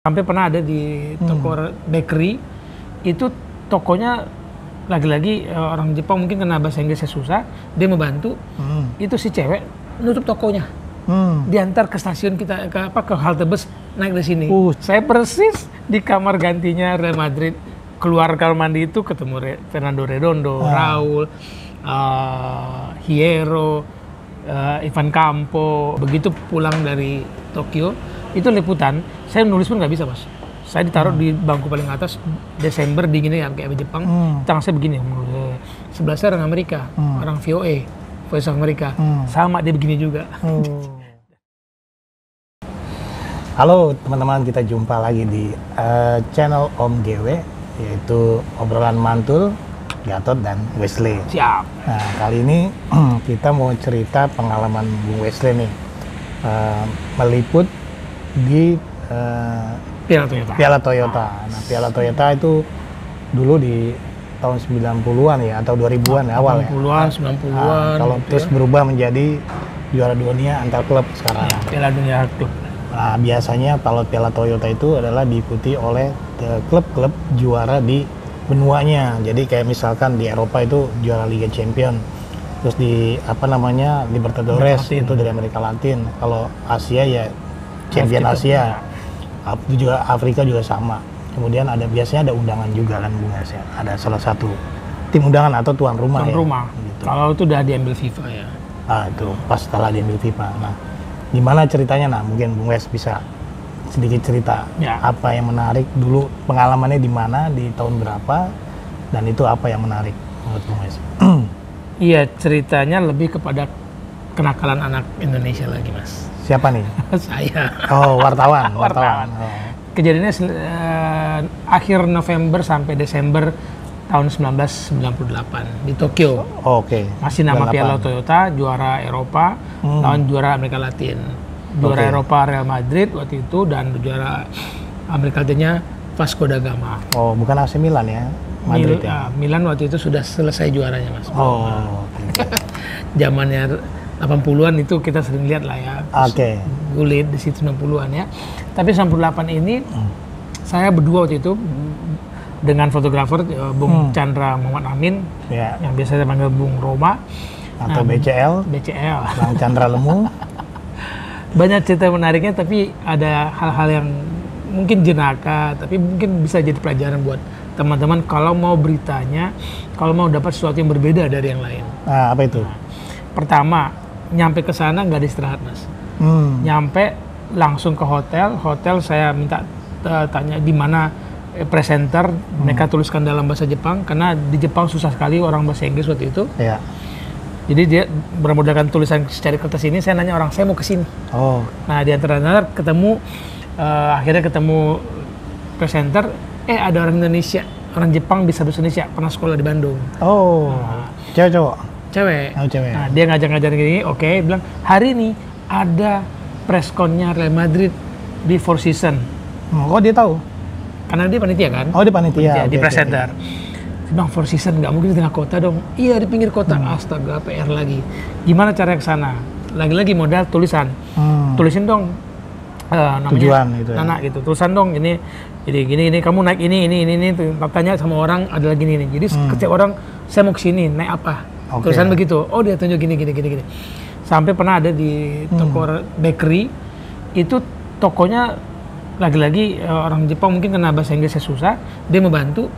Sampai pernah ada di toko bakery, itu tokonya lagi-lagi orang Jepang mungkin karena bahasa Inggrisnya susah, dia membantu, itu si cewek nutup tokonya, diantar ke stasiun kita, ke halte bus, naik dari sini. Saya persis di kamar gantinya Real Madrid, keluar kamar mandi itu ketemu Fernando Redondo, Raul, Hierro, Ivan Campo. Begitu pulang dari Tokyo, itu liputan, saya nulis pun nggak bisa, Mas. Saya ditaruh di bangku paling atas, Desember dinginnya kayak Jepang, tangan saya begini. Sebelah saya orang Amerika, orang VOA, Voice of America, sama dia begini juga. Halo teman-teman, kita jumpa lagi di channel Om GW, yaitu obrolan mantul Gatot dan Wesley. Siap. Nah, kali ini kita mau cerita pengalaman Bung Wesley nih, meliput di Piala Toyota. Nah, Piala Toyota itu dulu di tahun 90-an ya, atau 2000-an awal ya. 80-an, 90-an. Kalau gitu terus berubah menjadi juara dunia antar klub sekarang. Ya, Piala Dunia aktif. Nah, biasanya kalau Piala Toyota itu adalah diikuti oleh klub-klub juara di benuanya. Jadi kayak misalkan di Eropa itu juara Liga Champion. Terus di Libertadores itu dari Amerika Latin. Kalau Asia ya Champion Asia. Itu juga Afrika juga sama. Kemudian biasanya ada undangan juga kan Bung Asia. Ada salah satu tim undangan atau tuan rumah. Gitu. Kalau itu udah diambil FIFA ya. Ah, itu pas setelah diambil FIFA. Nah, gimana ceritanya? Nah, mungkin Bung Wes bisa sedikit cerita apa yang menarik dulu, pengalamannya di mana, di tahun berapa, dan itu apa yang menarik menurut Bung Wes? Iya, ceritanya lebih kepada kenakalan anak Indonesia lagi, Mas. Siapa nih? Saya. Oh, wartawan. Oh. Kejadiannya akhir November sampai Desember tahun 1998 di Tokyo. Oke. Masih nama Piala Toyota, juara Eropa, lawan juara Amerika Latin. Juara Eropa Real Madrid waktu itu, dan juara Amerika Latinnya Vasco da Gama. Oh, bukan AC Milan ya? Madrid ya? Milan waktu itu sudah selesai juaranya, Mas. Oh, Zamannya 80-an itu kita sering lihat lah ya. Oke. Gulit di situ 90-an ya. Tapi 98 ini saya berdua waktu itu dengan fotografer Bung Chandra Muhammad Amin, yang biasa saya panggil Bung Roma atau BCL. Bang Chandra Lemu. Banyak cerita menariknya, tapi ada hal-hal yang mungkin jenaka, tapi mungkin bisa jadi pelajaran buat teman-teman kalau mau beritanya, kalau mau dapat sesuatu yang berbeda dari yang lain. Nah, apa itu? Pertama, nyampe ke sana nggak ada istirahat, Mas. Nyampe langsung ke hotel saya minta tanya di mana presenter, mereka tuliskan dalam bahasa Jepang, karena di Jepang susah sekali orang bahasa Inggris waktu itu. Iya. Jadi dia bermodalkan tulisan secara kertas ini, saya nanya orang, saya mau ke sini. Oh. Nah, di antara ketemu, akhirnya ketemu presenter, ada orang Indonesia, orang Jepang bisa bahasa Indonesia, pernah sekolah di Bandung. Oh. Cewek cowok? Cewek. Oh, cewek. Nah, dia ngajak-ngajak gini, bilang hari ini ada pressconnya Real Madrid di Four Seasons. Kok dia tahu? Karena dia panitia kan? Oh, dia panitia. Di presenter. Bang, Four Seasons nggak mungkin di tengah kota dong. Iya, di pinggir kota. Astaga, PR lagi. Gimana cara ke sana? Lagi-lagi modal tulisan. Tulisin dong namanya tujuan gitu ya. Nana gitu. Tulisan dong ini gini kamu naik ini. Tanya sama orang ada lagi ini. Jadi setiap orang, saya mau ke sini, naik apa? Tulisan begitu. Oh, dia tunjuk gini. Sampai pernah ada di toko bakery, itu tokonya lagi-lagi orang Jepang mungkin karena bahasa Inggrisnya susah, dia membantu.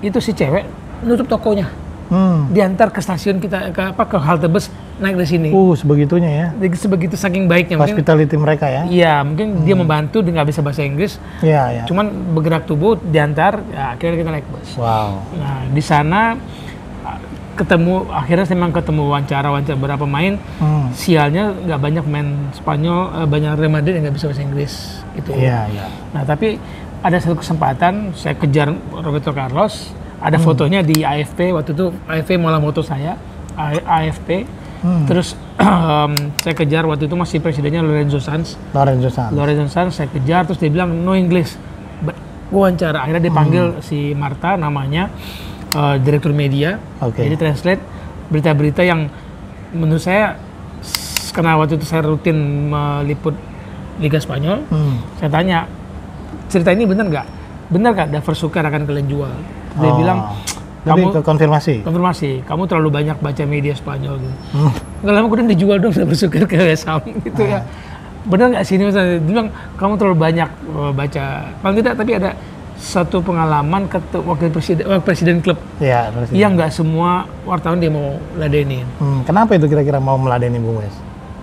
Itu si cewek nutup tokonya, diantar ke stasiun kita, ke halte bus, naik dari sini. Sebegitunya ya? Sebegitu saking baiknya. Hospitality mereka ya? Iya, mungkin dia membantu, dia nggak bisa bahasa Inggris. Iya. Cuman bergerak tubuh, diantar, akhirnya kita naik bus. Wow. Nah, di sana akhirnya memang ketemu wawancara berapa pemain. Sialnya nggak banyak main Spanyol, banyak Real Madrid yang nggak bisa bahasa Inggris gitu. Iya. Nah, tapi ada satu kesempatan saya kejar Roberto Carlos, ada fotonya di AFP, waktu itu AFP malah moto saya, AFP. Terus saya kejar, waktu itu masih presidennya Lorenzo Sanz, saya kejar, terus dia bilang no English, wawancara. Akhirnya dipanggil si Marta namanya, direktur media, jadi translate berita-berita yang menurut saya, karena waktu itu saya rutin meliput Liga Spanyol, saya tanya cerita ini benar nggak? Benar nggak Daver Sukar akan kalian jual? Dia bilang, kamu ke konfirmasi. Kamu terlalu banyak baca media Spanyol gitu. Nggak lama kemudian dijual dong Daver Sukar ke West Ham gitu ya. Benar nggak sih ini misalnya? Dia bilang kamu terlalu banyak baca. Paling tidak tapi ada satu pengalaman wakil presiden klub. Iya, presiden. Yang nggak semua wartawan dia mau ladenin. Kenapa itu kira-kira mau meladeni Bung Wes?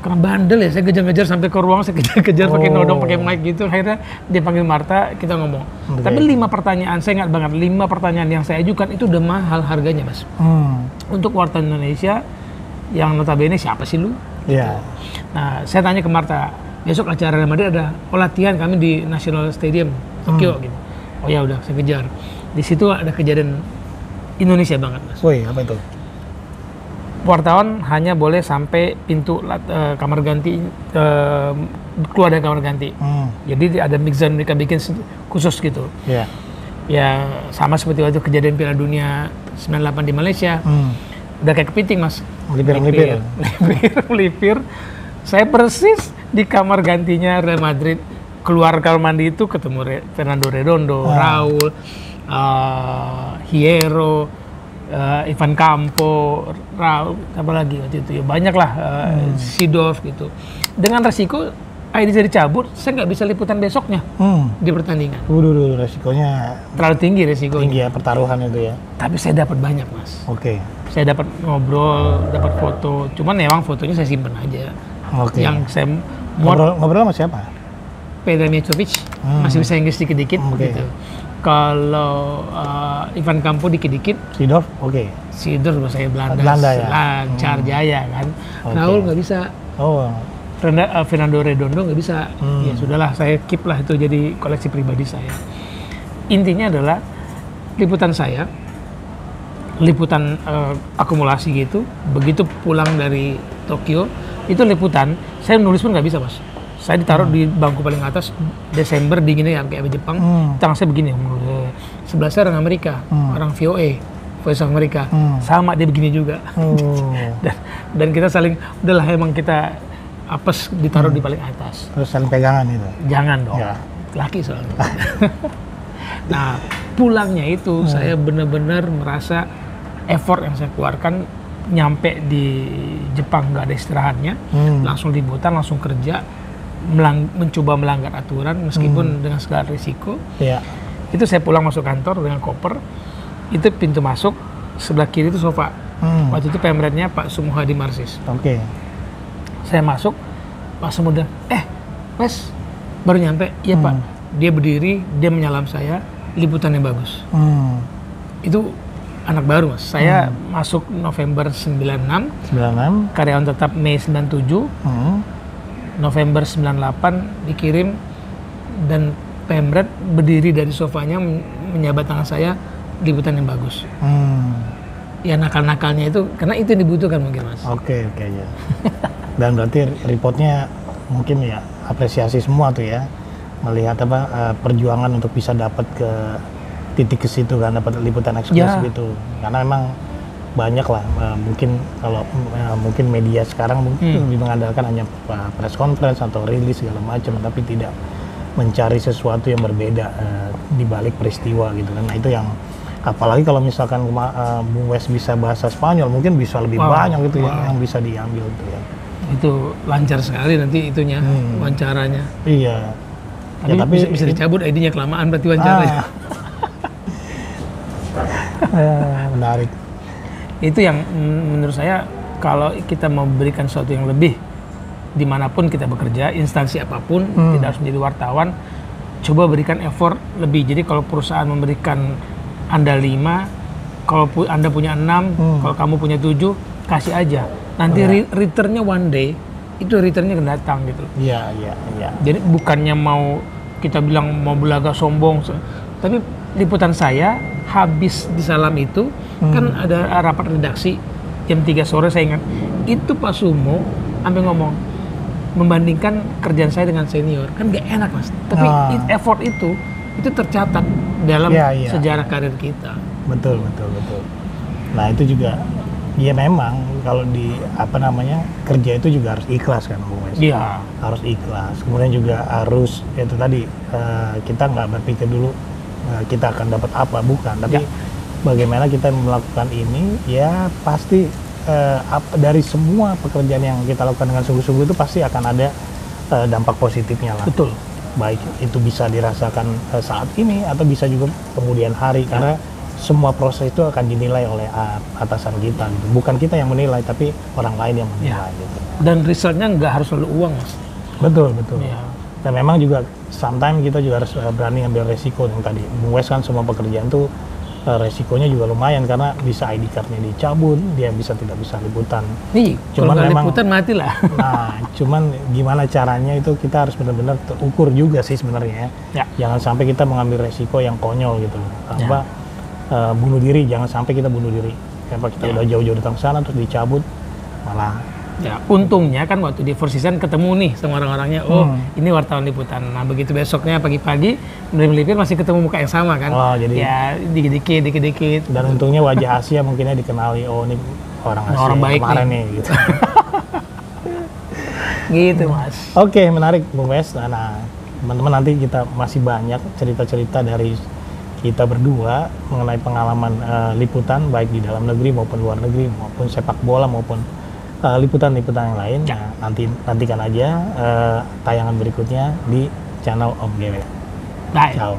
Karena bandel ya, saya kejar-kejar sampai ke ruang, saya kejar-kejar pakai nodong, pakai mic gitu. Akhirnya dia panggil Marta, kita ngomong. Tapi 5 pertanyaan, saya ingat banget, 5 pertanyaan yang saya ajukan itu udah mahal harganya, Mas. Untuk wartawan Indonesia, yang notabene siapa sih lu? Iya. Nah, saya tanya ke Marta, besok acara Real Madrid ada latihan kami di National Stadium, Tokyo gitu. Oh ya udah, saya kejar. Di situ ada kejadian Indonesia banget, Mas. Woi, apa itu? Wartawan hanya boleh sampai pintu kamar ganti, keluar dari kamar ganti. Jadi ada mix zone mereka bikin khusus gitu. Iya. Ya sama seperti waktu kejadian Piala Dunia 98 di Malaysia. Udah kayak kepiting, Mas. Melipir. Saya persis di kamar gantinya Real Madrid. Keluar kamar mandi itu ketemu Fernando Redondo, Raul, Hierro, Ivan Campo, Raul, apa lagi waktu itu ya banyak lah, Seedorf gitu. Dengan resiko ID saya dicabut, saya nggak bisa liputan besoknya di pertandingan. Resikonya terlalu tinggi resikonya. Tinggi ya pertaruhan itu ya. Tapi saya dapat banyak, Mas. Oke. Saya dapat ngobrol, dapat foto. Cuman memang fotonya saya simpen aja. Oke. Yang saya ngobrol sama siapa? Pedro Mitrovic, masih bisa Inggris dikit-dikit gitu. Kalau Ivan Campo dikit-dikit. Seedorf, Seedorf bahasa Belanda. Belanda ya. Lancar jaya kan. Raul nggak bisa. Fernando Redondo nggak bisa. Ya sudahlah, saya keep lah itu jadi koleksi pribadi saya. Intinya adalah liputan saya, liputan akumulasi gitu. Begitu pulang dari Tokyo, itu liputan. Saya nulis pun nggak bisa, Mas. Saya ditaruh di bangku paling atas, Desember dinginnya ya kayak Jepang. Tangan saya begini. Sebelah saya orang Amerika, orang VOA, Voice of America. Sama dia begini juga. Dan kita saling, udahlah emang kita apes ditaruh di paling atas. Terus saling pegangan itu? Jangan dong, ya. Laki soalnya. Nah, pulangnya itu saya benar-benar merasa effort yang saya keluarkan nyampe di Jepang nggak ada istirahatnya, langsung liputan, langsung kerja. Mencoba melanggar aturan meskipun dengan segala risiko. Itu saya pulang masuk kantor dengan koper, itu pintu masuk sebelah kiri itu sofa. Waktu itu pemretnya Pak Sumohadi Marsis. Saya masuk, Pak Semuda, Mas baru nyampe. Iya Pak. Dia berdiri, dia menyalam saya, liputan yang bagus. Itu anak baru, Mas. Saya masuk November 96, karyawan tetap Mei 97. November 98 dikirim dan Pemret berdiri dari sofanya menjabat tangan saya, liputan yang bagus. Ya nakal-nakalnya itu, karena itu yang dibutuhkan mungkin, Mas. Oke ya. Dan berarti reportnya mungkin ya apresiasi semua tuh ya, melihat perjuangan untuk bisa dapat ke titik ke situ kan, dapat liputan eksklusif itu. Karena memang banyak lah, mungkin kalau mungkin media sekarang mungkin lebih mengandalkan hanya press conference atau rilis segala macam, tapi tidak mencari sesuatu yang berbeda di balik peristiwa gitu kan. Nah itu yang, apalagi kalau misalkan Bung Wes bisa bahasa Spanyol, mungkin bisa lebih banyak gitu ya yang bisa diambil tuh ya. Itu lancar sekali nanti itunya, wawancaranya. Iya. Tapi bisa dicabut ID-nya kelamaan berarti wawancaranya. Menarik. Itu yang menurut saya, kalau kita mau berikan sesuatu yang lebih dimanapun kita bekerja, instansi apapun, tidak harus menjadi wartawan, coba berikan effort lebih. Jadi kalau perusahaan memberikan Anda 5, kalau Anda punya 6, kalau kamu punya 7, kasih aja. Nanti returnnya one day, itu returnnya akan datang gitu. Iya. Jadi bukannya mau kita bilang mau belaga sombong, tapi liputan saya habis di Salam itu kan ada rapat redaksi jam 3 sore, saya ingat itu Pak Sumo sampai ngomong membandingkan kerjaan saya dengan senior, kan gak enak Mas, tapi effort itu tercatat dalam sejarah karir kita. Betul. Nah itu juga Ya memang kalau di apa namanya kerja itu juga harus ikhlas kan Bung Wes. Iya. Harus ikhlas. Kemudian juga harus itu tadi kita nggak berpikir dulu kita akan dapat apa, bukan. Tapi bagaimana kita melakukan ini ya pasti dari semua pekerjaan yang kita lakukan dengan sungguh-sungguh itu pasti akan ada dampak positifnya lah. Betul. Baik itu bisa dirasakan saat ini atau bisa juga kemudian hari karena semua proses itu akan dinilai oleh atasan kita gitu. Bukan kita yang menilai tapi orang lain yang menilai gitu. Dan resultnya nggak harus selalu uang, Mas. Betul. Iya. Dan memang juga sometimes kita juga harus berani ambil resiko yang tadi. Bung Wes kan semua pekerjaan tuh resikonya juga lumayan karena bisa ID card-nya dicabut, dia tidak bisa liputan. Nih, Cuman kalau memang liputan mati lah. Nah, cuman gimana caranya itu kita harus benar-benar terukur juga sih sebenarnya. Ya. Jangan sampai kita mengambil resiko yang konyol gitu. Tanpa bunuh diri, jangan sampai kita bunuh diri. Karena kita udah jauh-jauh datang sana terus dicabut, malah. Ya, untungnya kan waktu di Four Seasons ketemu nih sama orang-orangnya. Oh, ini wartawan liputan. Nah, begitu besoknya pagi-pagi melipir masih ketemu muka yang sama kan. Oh, jadi ya dikit-dikit. Dan untungnya wajah Asia mungkinnya dikenali. Oh, ini orang Asia orang baik kemarin nih gitu. Gitu, Mas. Oke, menarik Bung Wes. Nah, teman-teman nanti kita masih banyak cerita-cerita dari kita berdua mengenai pengalaman liputan baik di dalam negeri maupun luar negeri maupun sepak bola maupun liputan-liputan yang lain. Nah, nantikan aja tayangan berikutnya di channel Om GW. Bye. Ciao.